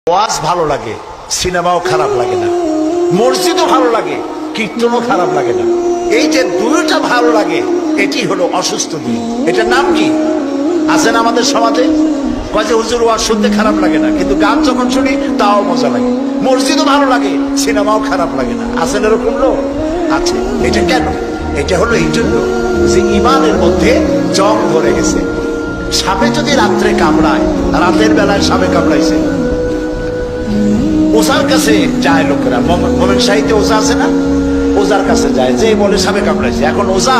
ওয়াজ ভালো লাগে, সিনেমাও খারাপ লাগে না, মসজিদও ভালো লাগে, কীর্তনও খারাপ লাগে না। এই যে দুইটা ভালো লাগে, এটি হলো অসুস্থ দিন। এটার নাম কি? আছেন আমাদের সমাজে কয় যে হুজুর ওয়াজ শুনতে খারাপ লাগে না, কিন্তু গান যখন শুনি তাও মজা লাগে। মসজিদও ভালো লাগে, সিনেমাও খারাপ লাগে না। আছেন এরকম লোক? আছে। এটা কেন? এটা হলো এই জন্য যে ইমানের মধ্যে জং ধরে গেছে। সাপে যদি রাত্রে কামড়ায়, রাতের বেলায় সাপে কামড়াইছে, ওজার কাছে যায় লোকেরা। মোমেন সাহিত্যে ওজা আছে না? ওজার কাছে যায়, যে বলে সাপে কামড়াইছে। এখন ওজা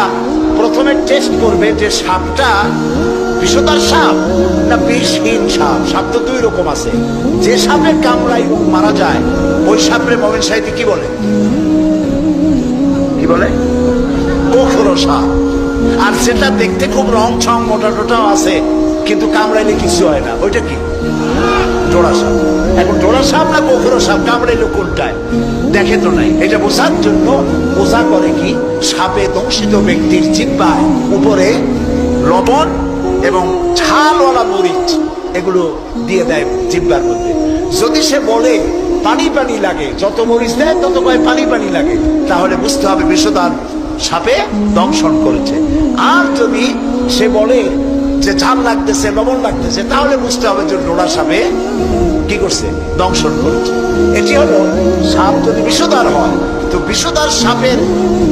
প্রথমে টেস্ট করবে যে সাপটা বিষধর সাপ না বিষহীন সাপ। সাপ তো দুই রকম আছে। যে সাপে কামড়াই মারা যায়, ওই সাপরে মোমেন সাহিত্যে কি বলে? কি বলে? গোখরো সাপ। আর যেটা দেখতে খুব রং ছং মোটা টোটাও আছে, কিন্তু কামড়াইলে কিছু হয় না, ওইটা কি? জোড়া সাপ। এখন জোড়া সাপ না গোখরো সাপ কামড়াইলো কোনটায় দেখে তো নাই। এটা বোঝার জন্য ওজা করে কি, সাপে দংশিত ব্যক্তির জিহ্বায় উপরে লবণ এবং ঝালওয়ালা মরিচ এগুলো দিয়ে দেয় জিহ্বার মধ্যে। যদি সে বলে পানি পানি লাগে, যত মরিচ দেয় তত পানি পানি লাগে, তাহলে বুঝতে হবে বিষধর সাপে দংশন করেছে। আর যদি সে বলে যে ঝাল লাগতেছে, লবণ লাগতেছে, তাহলে বুঝতে হবে যে ডোরা সাপে কি করছে? দংশন করেছে। এটি হলো সাপ যদি বিষধর হয়, তো বিষধর সাপের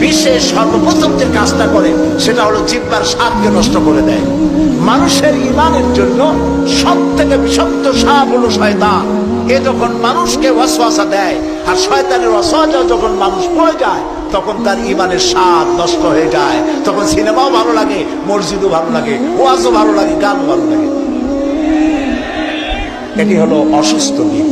বিষে সর্বপ্রথম যে কাজটা করে সেটা হলো জিহ্বার স্বাদকে নষ্ট করে দেয়। মানুষের ইমানের জন্য সব থেকে বিষাক্ত সাপ হলো শয়তান। এ যখন মানুষকে ওয়াসওয়াসা দেয়, আর শয়তানের ওয়াসওয়াসা যখন মানুষ পড়ে যায়, তখন তার ইমানের স্বাদ নষ্ট হয়ে যায়। তখন সিনেমাও ভালো লাগে, মসজিদও ভালো লাগে, ওয়াজও ভালো লাগে, গানও ভালো লাগে। এটি হলো অসুস্থ দিন।